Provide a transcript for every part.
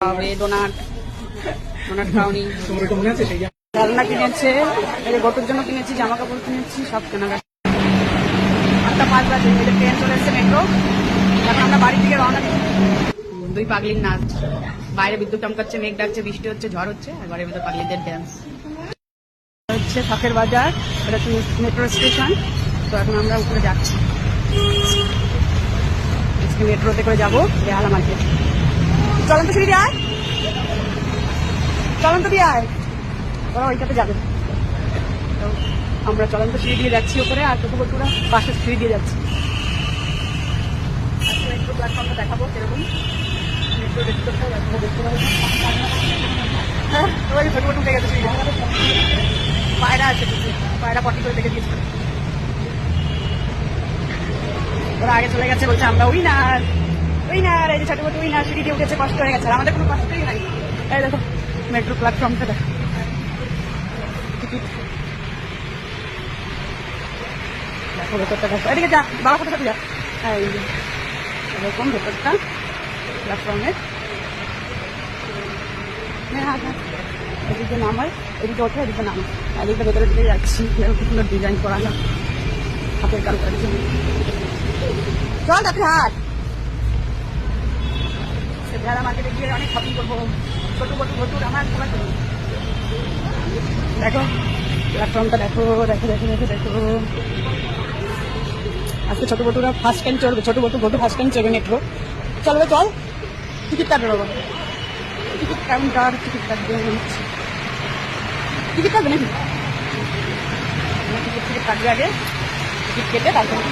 খাওয়াবে, ডোনাট খাওয়ানি, খেলনা কিনেছে, গোটুর জন্য কিনেছি, জামা কাপড় কিনেছি, সব কেনাকাটা। 8:05 বাজে, ট্রেন চলে এসছে মেট্রো। এখন আমরা বাড়ি থেকে রওনা দিচ্ছি। দুই পাগলির নাচ, বাইরে বিদ্যুৎ চমকাচ্ছে, মেঘ ডাকছে, বৃষ্টি হচ্ছে, ঝড় হচ্ছে, আর ঘরের ভিতর পাগলিদের ড্যান্স হচ্ছে। শখের বাজার, এটা হচ্ছে মেট্রো স্টেশন। তো এখন আমরা উপরে যাচ্ছি, মেট্রোতে করে যাবো বেহালা মার্কেট। চলন্ত সিঁড়ি দিয়ে আয়, চলন্ত দিয়ে আয়, ওরা ওইটাতে যাবে। তো আমরা চলন্ত সিঁড়ি দিয়ে যাচ্ছি উপরে, আর ছোট বটুরা পাশের সিঁড়ি দিয়ে যাচ্ছি। মেট্রো প্ল্যাটফর্মটা দেখাবো কিরকম, মেট্রো দেখতে পাবো। হ্যাঁ, ওই ছোট বটু উঠে গেছে, পায়রা আছে, পায়রা পটি করে দেখে দিয়েছে। ওরা আগে চলে গেছে, বলছে আমরা উইনার। এই যে ছোট বটু উইনার, সিঁড়ি দিয়ে উঠেছে, কষ্ট হয়ে গেছে। আর আমাদের কোনো কষ্টই নাই। এই দেখো মেট্রো প্ল্যাটফর্মটা দেখো, টিকিট দেখো, ভেতরটা দেখো, এদিকে যা, বাবা সাথে সাথে যা। এই এরকম ভেতরটা প্ল্যাটফর্মের। এদিকে নামাই, এদিকে ওঠে, এদিকে নামাই, এদিকে ভেতরে দিকে যাচ্ছি। খুব সুন্দর ডিজাইন করা, হাতের কারুকার্য। চল তাতে হাট, বেহালা মার্কেটে গিয়ে অনেক শপিং করবো। ছোট বটু ভটুর আমার সবাই করবো। দেখো প্ল্যাটফর্মটা দেখো, দেখো দেখো দেখো দেখো। আজকে ছোট বটুরা ফার্স্ট টাইম চলবে, ছোট বটু ফার্স্ট টাইম চলবে মেট্রো। চলবে, চল টিকিট কাটবে বাবা, টিকিট কাউন্টার, টিকিট কাটবে, টিকিট কাটবে নাকি? টিকিট কাটবে আগে, টিকিট কেটে তারপর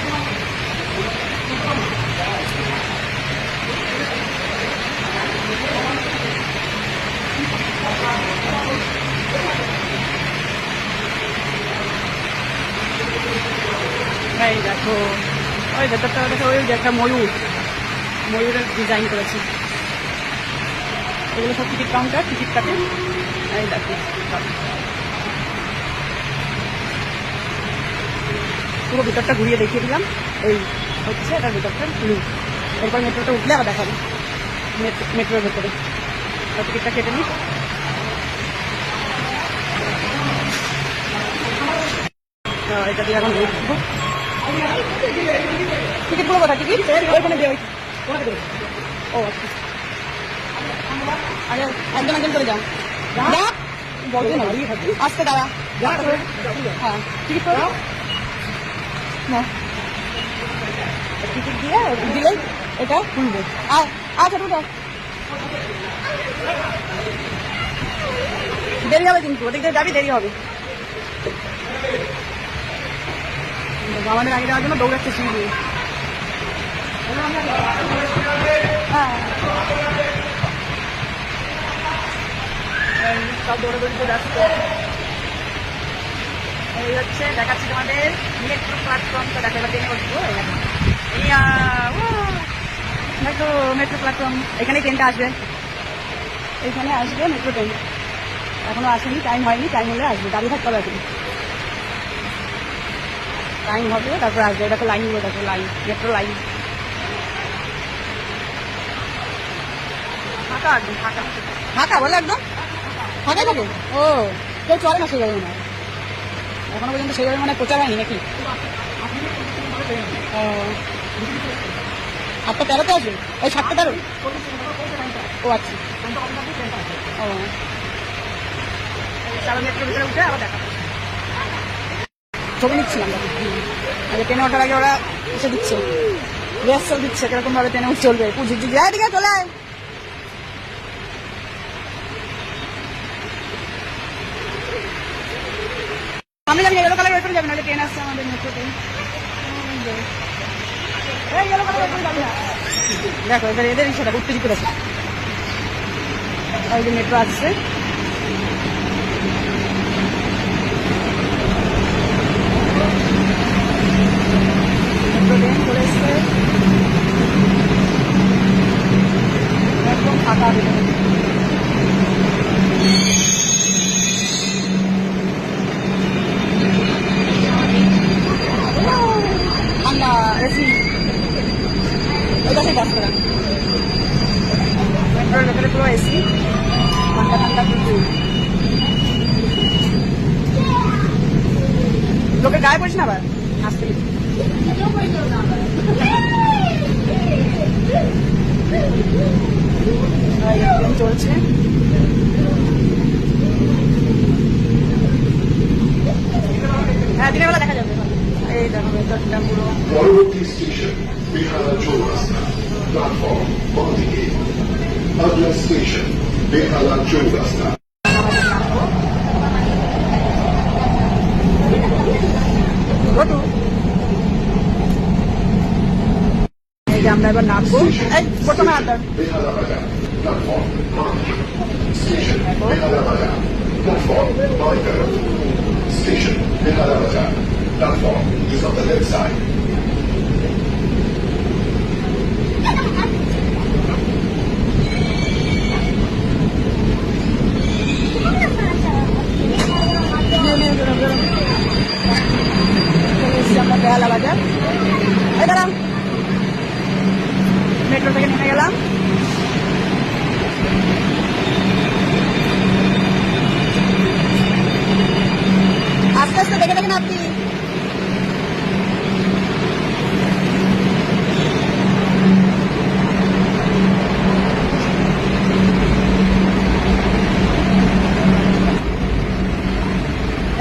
এই দেখো ওই ভেতরটা দেখো, ওই যে একটা ময়ূরের ডিজাইন করেছে। এগুলো সব টিকিট কাউন্টার, টিকিট কাটে। এই দেখো পুরো ভিতরটা ঘুরিয়ে দেখিয়ে দিলাম। এই হচ্ছে এটার ভিতরটা লুক। এরপর মেট্রোটা উঠলে আবার দেখাবো মেট্রোর ভেতরে। টিকিটটা কেটে নিই। এটা দিয়ে এখন উঠবো। টিকিট গুলো কোথায়? টিকিট ওইখানে দিয়ে, ও আচ্ছা, আরে একজন একজন করে যাও, বলবে না আসতে দাঁড়া। হ্যাঁ টিকিট করো না, টিকিট দিয়ে দিলেই এটা খুলবে। আচ্ছা ছোট দেরি হবে, কিন্তু ওদিকে যাবি দেরি হবে। আমাদের আগে যাওয়ার জন্য দৌড়াচ্ছে সিঁড়ি দিয়ে। হ্যাঁ সব দৌড়াদৌড়ি করে যাচ্ছে। এই হচ্ছে দেখাচ্ছি তোমাদের মেট্রো প্ল্যাটফর্মটা, দেখো এবার ট্রেনে বসবো। দেখো মেট্রো প্ল্যাটফর্ম, এখানেই ট্রেনটা আসবে, এইখানে আসবে মেট্রো ট্রেন। এখনো আসেনি, টাইম হয়নি, টাইম হলে আসবে, দাঁড়িয়ে থাকতে হবে। টাইম হবে তারপর আসবে। দেখো লাইনগুলো দেখো, লাইন, মেট্রো লাইন ফাঁকা, একদম ফাঁকা ফাঁকা বলে, একদম ফাঁকা থাকে। ও কেউ চলে না সেইভাবে, মনে হয় এখনো পর্যন্ত সেইভাবে মানে প্রচার হয়নি নাকি? 8:13-তে আসবে, ওই 7:13। ও আচ্ছা, ও চলো মেট্রোর ভিতরে উঠে আবার দেখা। ছবি নিচ্ছিলাম আগে, ট্রেনে ওঠার আগে ওরা এসে দিচ্ছে, রিহার্সাল দিচ্ছে কিরকম ভাবে ট্রেনে চলবে। পুজির দিদি এদিকে চলে আয়। আমি যাবি ইয়েলো কালার ওয়েট করে যাবি, নাহলে ট্রেন আসছে আমাদের metro train. Yellow colour wait করে যাবি না। দেখো এবার এদের ইচ্ছাটা উত্তেজিত আছে। ওই যে মেট্রো আসছে, ট্রেন চলে এসছে, একদম ফাঁকা। ঠান্ডা এসি, ওই পাশে বাস করা। মেট্রোর ভেতরে পুরো এসি, ঠান্ডা ঠান্ডা প্রচুর। লোকে গায়ে পড়িস না আবার আসতে চলছে। হ্যাঁ, দিনের বেলা দেখা যাবে। এই দেখো ভেতরটা পুরো। পরবর্তী স্টেশন বেহালা চৌরাস্তা, প্ল্যাটফর্ম বাঁদিকে। আগলা স্টেশন বেহালা চৌরাস্তা। এই যে আমরা এবার নামবো। এই প্রথমে আড্ডা বেহালা বাজার, প্ল্যাটফর্ম বাঁদিকে। স্টেশন বেহালা বাজার, প্ল্যাটফর্ম বাঁ तरफ। স্টেশন বেহালা বাজার, platform is on the left side. আমরা বেহালা বাজার। এই দাঁড়াও, মেট্রো থেকে নেমে গেলাম। আস্তে আস্তে দেখে দেখেন আপনি।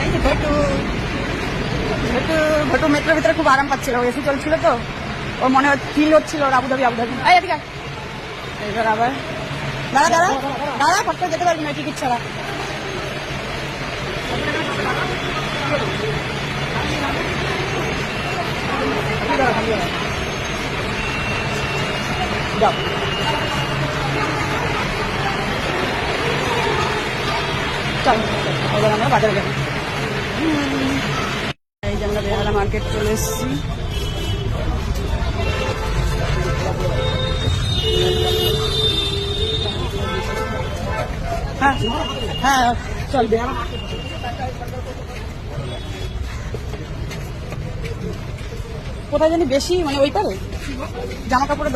এই যে ভটু ভটু মেট্রোর ভিতরে খুব আরাম পাচ্ছিল, এসি চলছিল তো, ও মনে ফিল হচ্ছিল আবুধাবি আবুধাবি। এই এদিকে এবার আবার দাঁড়া দাঁড়া দাঁড়া, ফট করে যেতে পারবি না টিকিট ছাড়া। যাও চল, এবার আমরা বাজারে যাবো। এই যে আমরা বেহালা মার্কেট চলে এসেছি। হ্যাঁ হ্যাঁ চল বেহালা। কোথায় জানি বেশি, মানে ওই পারে জামা কাপড়ের